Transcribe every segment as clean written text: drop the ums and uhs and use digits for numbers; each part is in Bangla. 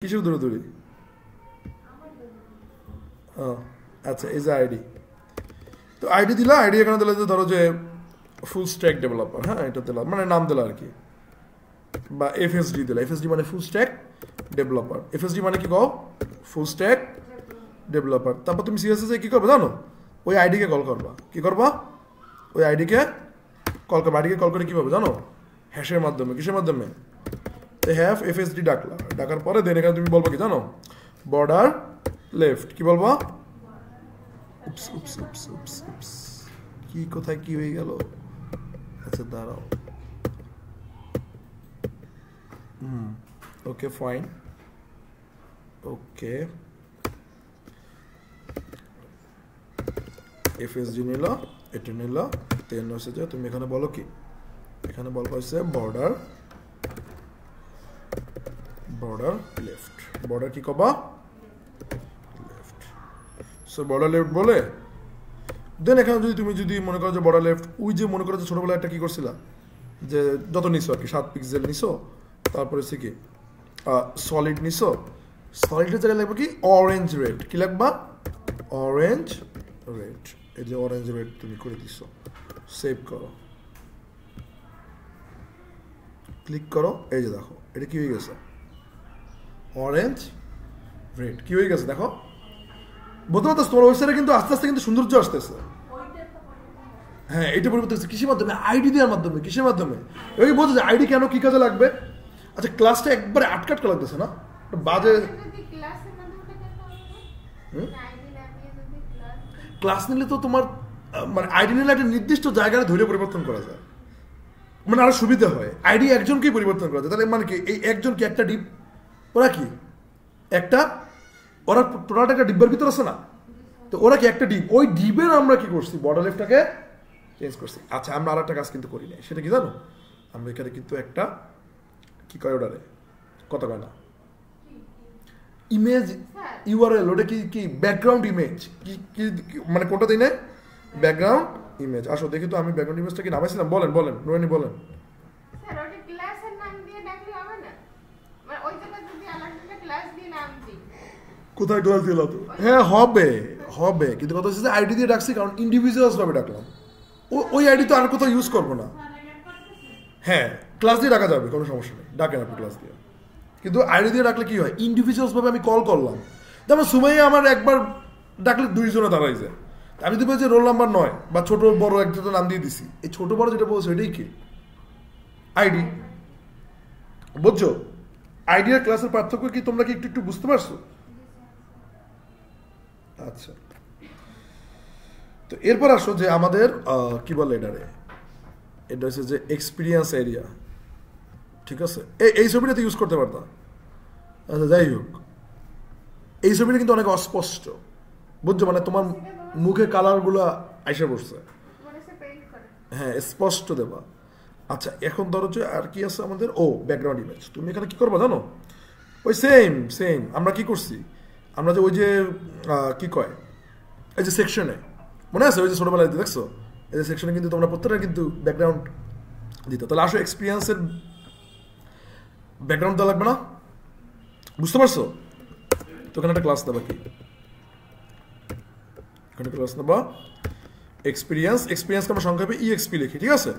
কিসের দৌড়াদৌড়ি? আচ্ছা, এই যে আইডি, তো আইডি দিলা, আইডি এখানে দিলে যে ধরো যে ফুল স্ট্যাক ডেভেলপার, হ্যাঁ এটা দিলাম, মানে নাম দিলা আর কি, বা এফএসডি দিলা, এফএসডি মানে ফুল স্ট্যাক ডেভেলপার, এফএসডি মানে কি কও, ফুল স্ট্যাক ডেভেলপার। তারপর তুমি সিএসএস এ কি করবে জানো, ওই আইডিকে কল করবা, কি করবা, ওই আইডিকে কল করবা, আইডিকে কল করে কি পাবে জানো, হ্যাশের মাধ্যমে, কিসের মাধ্যমে, হ্যাভ এফএসডি ডাকলা, ডাকার পরে দেন এখানে তুমি বলবা কি জানো, বর্ডার লেফট, কি বলবা, উপস উপস উপস উপস উপস, কি কোথায় কি হয়ে গেল, আচ্ছা দাঁড়াও, ওকে ফাইন, ওকে এফএসডি নিল, এটা নিল, দেন হচ্ছে যে তুমি এখানে বলো কি, এখানে বলবো হচ্ছে বর্ডার, বর্ডার লেফট, বর্ডার কি কবা লেফট, সো বর্ডার লেফট বলে দেন এখানে যদি তুমি যদি মনে করো যে বর্ডার লেফট, ওই যে মনে করো যে ছোটবেলায় একটা কি করছিলা, যে যত নিছো আর কি 7 পিক্সেল নিছো, তারপরে হচ্ছে কি সলিড নিছো, সলিডের জায়গায় লাগবে কি অরেঞ্জ রেড, কি লাগবা অরেঞ্জ রেড, এই যে অরেঞ্জ রেড তুমি করে দিছো, সেভ করো, ক্লিক করো, এই যে দেখো এটা কি হয়ে গেছে, অরেঞ্জ রেড কি হয়ে গেছে দেখো, বলতে পারতো তোমার ওয়েবসাইটে কিন্তু আস্তে আস্তে কিন্তু সৌন্দর্য আসতেছে। হ্যাঁ, এটা পরিবর্তন হচ্ছে কিসের মাধ্যমে, আইডি দেওয়ার মাধ্যমে, কিসের মাধ্যমে, এবারে বলছো যে আইডি কেন কি কাজে লাগবে, আচ্ছা ক্লাসটা একবারে আটকাটকা লাগতেছে না, বাজে, ক্লাস নিলে তো তোমার মানে আইডি নিলে একটা নির্দিষ্ট জায়গায় ধরে পরিবর্তন করা যায়, মানে আরো সুবিধা হয়, আইডি একজনকেই পরিবর্তন করা যায়, তাহলে মানে কি এই একজন কি একটা ডিপ, ওরা কি একটা, ওরা টোটালটা একটা ডিব্বার ভিতর আছে না, তো ওরা কি একটা ডিপ, ওই ডিপের আমরা কি করছি বর্ডার লেফটটাকে চেঞ্জ করছি। আচ্ছা আমরা আর একটা কাজ কিন্তু করি নাই, সেটা কি জানো, আমরা এখানে কিন্তু একটা কি কয় ওটারে, কত কয় না, ইমেজ ইউআরএল, ওটা কি কি ব্যাকগ্রাউন্ড ইমেজ, কি কি মানে কোনটা দিই না, ব্যাকগ্রাউন্ড ইমেজ, আসো দেখি তো আমি ব্যাকগ্রাউন্ড ইমেজটা কি নামাইছিলাম, বলেন বলেন নুরানি বলেন, কোথায় ক্লাস দিল তো, হ্যাঁ হবে হবে, কিন্তু কথা হচ্ছে যে আইডি দিয়ে ডাকছি কারণ ইন্ডিভিজুয়ালস ভাবে ডাকলাম, ওই আইডি তো আর কোথাও ইউজ করবো না, হ্যাঁ ক্লাস দিয়ে ডাকা যাবে কোনো সমস্যা নেই, ডাকেন আপনি ক্লাস দিয়ে, কিন্তু আইডি দিয়ে ডাকলে কি হয়, ইন্ডিভিজুয়ালস ভাবে আমি কল করলাম, যেমন সুমাইয়া আমার একবার ডাকলে দুইজনে দাঁড়াই যায়, আমি তো বলছি রোল নাম্বার 9 বা ছোট বড় একটা নাম দিয়ে দিছি, এই ছোট বড় যেটা বলছো এটাই কি আইডি, বুঝছো, আইডি আর ক্লাসের পার্থক্য কি তোমরা কি একটু একটু বুঝতে পারছো? আচ্ছা, তো এরপর আসো যে আমাদের কি বলে এটারে, এটা হচ্ছে যে এক্সপিরিয়েন্স এরিয়া, ঠিক আছে, এই ছবিটাতে ইউজ করতে পারতাম, আচ্ছা যাই হোক, এই ছবিটা কিন্তু অনেক অস্পষ্ট, বুঝছো, মানে তোমার মুখে কালারগুলো আইসা পড়ছে, হ্যাঁ স্পষ্ট দেবা। আচ্ছা এখন ধরো যে আর কি আছে আমাদের, ও ব্যাকগ্রাউন্ড ইমেজ, তুমি এখানে কি করবা জানো, ওই সেম সেম আমরা কি করছি, আমরা যে ওই যে কি কয়, এই যে সেকশনে মনে আছে, ওই যে ছোটবেলায় দেখছো, এই যে সেকশনে কিন্তু তোমরা প্রত্যেকটা কিন্তু ব্যাকগ্রাউন্ড দিত, তাহলে আসো এক্সপিরিয়েন্সের ব্যাকগ্রাউন্ড দেওয়া লাগবে না, বুঝতে পারছো, তো ওখানে একটা ক্লাস নেবা কি, এখানে ক্লাস নেবা এক্সপিরিয়েন্স, এক্সপিরিয়েন্সকে আমরা সংক্ষেপে ইএক্সপি লিখি, ঠিক আছে,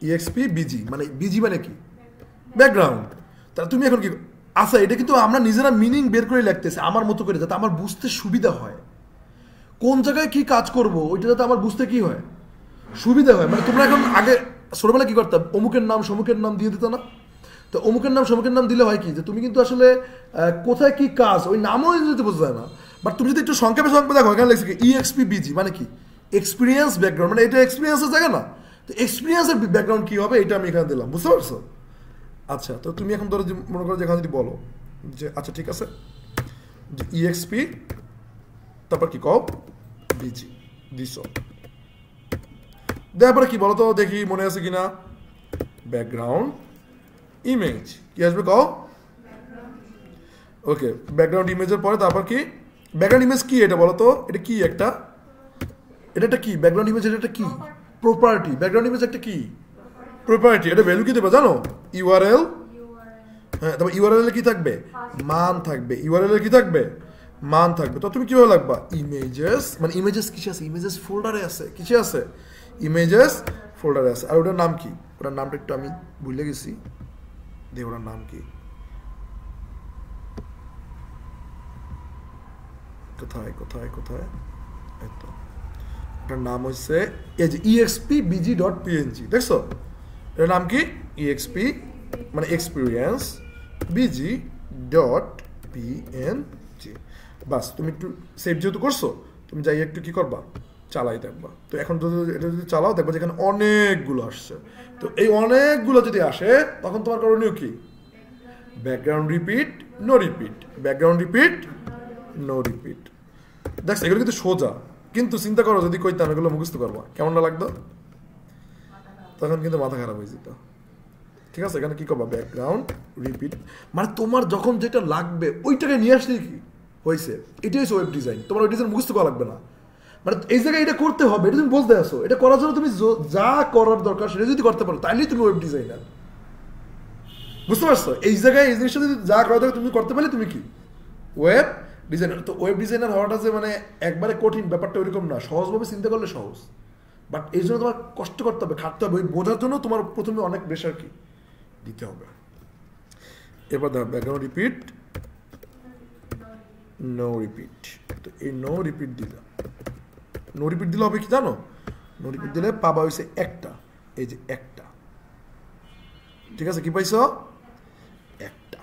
ইএক্সপি বিজি, মানে বিজি মানে কি ব্যাকগ্রাউন্ড, তাহলে তুমি এখন কি, আচ্ছা এটা কিন্তু আমরা নিজেরা মিনিং বের করে লিখতেছি আমার মতো করে, যাতে আমার বুঝতে সুবিধা হয়, কোন জায়গায় কি কাজ করব ওইটা যাতে আমার বুঝতে কি হয় সুবিধা হয়, মানে তোমরা এখন আগে ছোটবেলায় কি করতাম, অমুকের নাম সমুখের নাম দিয়ে দিত না, তো অমুকের নাম সমুখের নাম দিলে হয় কি যে তুমি কিন্তু আসলে কোথায় কি কাজ ওই নামও যদি বোঝা যায় না, বাট তুমি যদি একটু সংক্ষেপে সংক্ষেপে দেখো এখানে লিখছি কি ইএক্সপি বিজি মানে কি এক্সপিরিয়েন্স ব্যাকগ্রাউন্ড, মানে এটা এক্সপিরিয়েন্সের জায়গা না, তো এক্সপিরিয়েন্সের ব্যাকগ্রাউন্ড কি হবে এটা আমি এখানে দিলাম, বুঝতে পারছো। আচ্ছা তো তুমি এখন ধরো মনে করো যে এখানে যদি বলো যে আচ্ছা ঠিক আছে যে ইএক্সপি তারপর কি কও বিজি দিছো, তারপরে কি বলো তো দেখি মনে আছে কিনা, ব্যাকগ্রাউন্ড ইমেজ কি আসবে কও, ওকে ব্যাকগ্রাউন্ড ইমেজের পরে তারপর কি, ব্যাকগ্রাউন্ড ইমেজ কি এটা বলো তো, এটা কি একটা, এটা একটা কি ব্যাকগ্রাউন্ড ইমেজ, এটা একটা কি প্রপার্টি, ব্যাকগ্রাউন্ড ইমেজ একটা কি প্রপার্টি, এটা ভ্যালু কি দেবে জানো, ইউআরএল হ্যাঁ, তারপর ইউআরএল এ কি থাকবে, মান থাকবে, ইউআরএল এ কি থাকবে, মান থাকবে। তো তুমি কিভাবে লাগবা, ইমেজেস, মানে ইমেজেস কিসে আছে, ইমেজেস ফোল্ডারে আছে, কিসে আছে, ইমেজেস ফোল্ডারে আছে। আর ওটার নাম কি, ওটার নামটা একটু আমি ভুলে গেছি, দেখো ওটার নাম কি, কোথায় কোথায় কোথায়, এত ওটার নাম হচ্ছে এই যে expbg.png, দেখছো এটার নাম কি, exp মানে এক্সপিরিয়েন্স bg.png। বাস তুমি একটু সেভ যেহেতু করছো, তুমি যাই একটু কি করবা, চালাই দেখবা। তো এখন যদি এটা যদি চালাও দেখবা যেখানে অনেকগুলো আসছে। তো এই অনেকগুলো যদি আসে তখন তোমার করণীয় কি, background repeat, no repeat, background repeat, no repeat. দেখছো এগুলো কিন্তু সোজা, কিন্তু চিন্তা করো যদি কইতাম এগুলো মুখস্থ করবা কেমন না লাগতো, তখন কিন্তু মাথা খারাপ হয়ে যেত। ঠিক আছে, এখানে কি করবা, ব্যাকগ্রাউন্ড রিপিট, মানে তোমার যখন যেটা লাগবে ওইটাকে নিয়ে আসলে কি হয়েছে, এটাই হচ্ছে ওয়েব ডিজাইন। তোমার ওই ডিজাইন মুখস্থ করা লাগবে না, মানে এই জায়গায় এটা করতে হবে, এটা তুমি বলতে আসো, এটা করার জন্য তুমি যা করার দরকার সেটা যদি করতে পারো তাইলেই তুমি ওয়েব ডিজাইনার। বুঝতে পারছো, এই জায়গায় এই জিনিসটা যদি যা করা দরকার তুমি করতে পারলে তুমি কি ওয়েব ডিজাইনার। তো ওয়েব ডিজাইনার হওয়াটা যে মানে একবারে কঠিন ব্যাপারটা ওইরকম না, সহজভাবে চিন্তা করলে সহজ, বাট এই জন্য তোমার কষ্ট করতে হবে, খাটতে হবে, বোঝার জন্য তোমার প্রথমে অনেক প্রেশার কি দিতে হবে। এবার দেখো ব্যাকগ্রাউন্ড রিপিট, নো রিপিট। তো এই নো রিপিট দিলাম, নো রিপিট দিলে হবে কি জানো, নো রিপিট দিলে পাবা হয়েছে একটা, এই যে একটা, ঠিক আছে, কি পাইছো, একটা।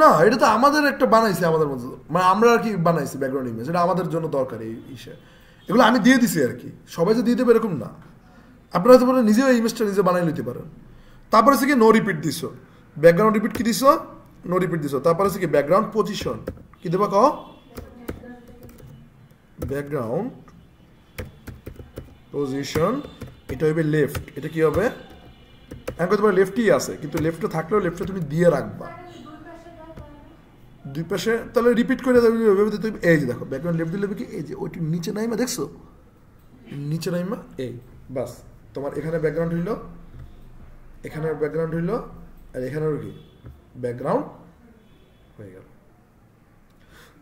না এটা তো আমাদের একটা বানাইছি, আমাদের মধ্যে মানে আমরা আর কি বানাইছি ব্যাকগ্রাউন্ড ইমেজ, এটা আমাদের জন্য দরকার এই ইসে, এগুলো আমি দিয়ে দিছি আর কি, সবাই যে দিয়ে দেবে এরকম না, আপনারা তো বলে নিজেও এই ইমেজটা নিজে বানাই নিতে পারেন। তারপরে হচ্ছে কি নো রিপিট দিছো, ব্যাকগ্রাউন্ড রিপিট কি দিছো, নো রিপিট দিছো। তারপরে হচ্ছে কি ব্যাকগ্রাউন্ড পজিশন কি দেবা, কহ ব্যাকগ্রাউন্ড পজিশন, এটা হবে লেফট, এটা কি হবে, এখন তোমার লেফটই আছে, কিন্তু লেফটে থাকলেও লেফটে তুমি দিয়ে রাখবা দুই পাশে, তাহলে রিপিট করে দেবে। এই যে দেখো ব্যাকগ্রাউন্ড লেফট দিলে কি, এই যে ওইটি নিচে নাইমা, দেখছো নিচে নাইমা, এই বাস তোমার এখানে ব্যাকগ্রাউন্ড হইলো, এখানে ব্যাকগ্রাউন্ড হইলো, আর এখানেও কি ব্যাকগ্রাউন্ড হয়ে গেল।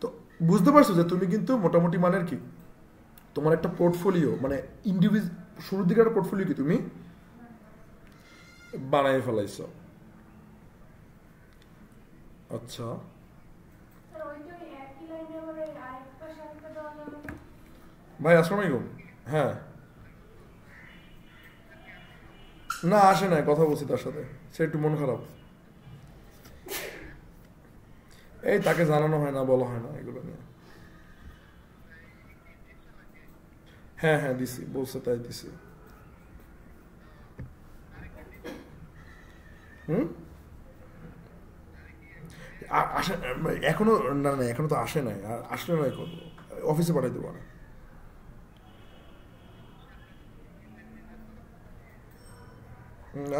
তো বুঝতে পারছো যে তুমি কিন্তু মোটামুটি মানের কি তোমার একটা পোর্টফোলিও, মানে ইন্ডিভিজুয়াল শুরুর দিকে একটা পোর্টফোলিও কি তুমি বানাই ফেলাইছো। আচ্ছা ভাই আসসালামু আলাইকুম, হ্যাঁ না আসে নাই, কথা বলছি তার সাথে, সে একটু মন খারাপ, এই তাকে জানানো হয় না, বলা হয় না এগুলো নিয়ে। হ্যাঁ হ্যাঁ দিছি, বলছে তাই দিছি। আসে এখনো, না না এখনো তো আসে নাই, আর আসলে নয় করবো, অফিসে পাঠাই দেবো না।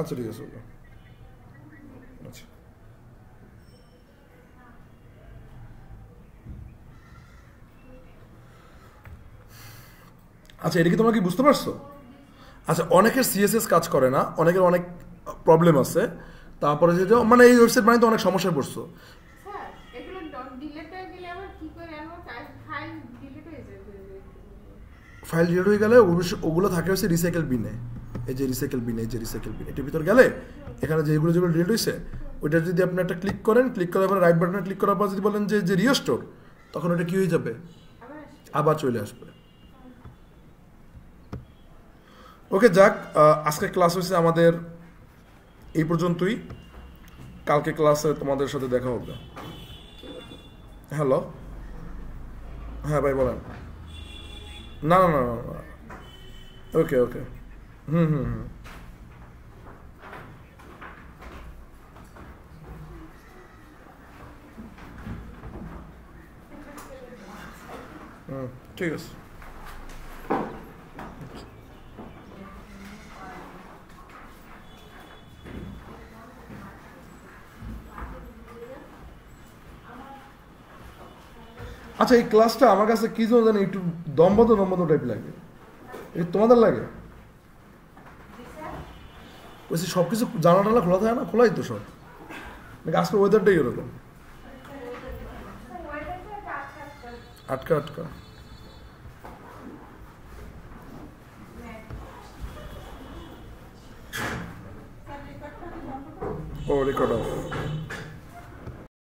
আচ্ছা ঠিক আছে, ওকে আচ্ছা। আচ্ছা এটা কি তোমরা কি বুঝতে পারছো? আচ্ছা অনেকের সিএসএস কাজ করে না, অনেকের অনেক প্রবলেম আছে, তারপরে যে মানে এই ওয়েবসাইট বানাইতে অনেক সমস্যায় পড়ছো। ফাইল ডিলিট হয়ে গেলে ওগুলো থাকে হচ্ছে রিসাইকেল বিনে, এই যে রিসাইকেল বিন, এই যে রিসাইকেল বিন, এটার ভিতর গেলে এখানে যেগুলো যেগুলো ডিলিট হয়েছে ওইটা যদি আপনি একটা ক্লিক করেন, ক্লিক করার পরে রাইট বাটনে ক্লিক করার পর যদি বলেন যে রিস্টোর, তখন ওটা কি হয়ে যাবে, আবার চলে আসবে। ওকে যাক, আজকে ক্লাস হয়েছে আমাদের এই পর্যন্তই, কালকে ক্লাসে তোমাদের সাথে দেখা হবে। হ্যালো, হ্যাঁ ভাই বলেন। না না না না, ওকে ওকে, হুম হুম হুম হুম, ঠিক আছে। আচ্ছা এই ক্লাসটা আমার কাছে কি জন্য জানি একটু দমবন্ধ টাইপ লাগে, এটা তোমাদের লাগে? বলছি সব কিছু জানা টানা খোলা থাকে না? খোলাই তো সব, নাকি আজকের ওয়েদারটাই এরকম আটকা আটকা? ও রেকর্ড অফ।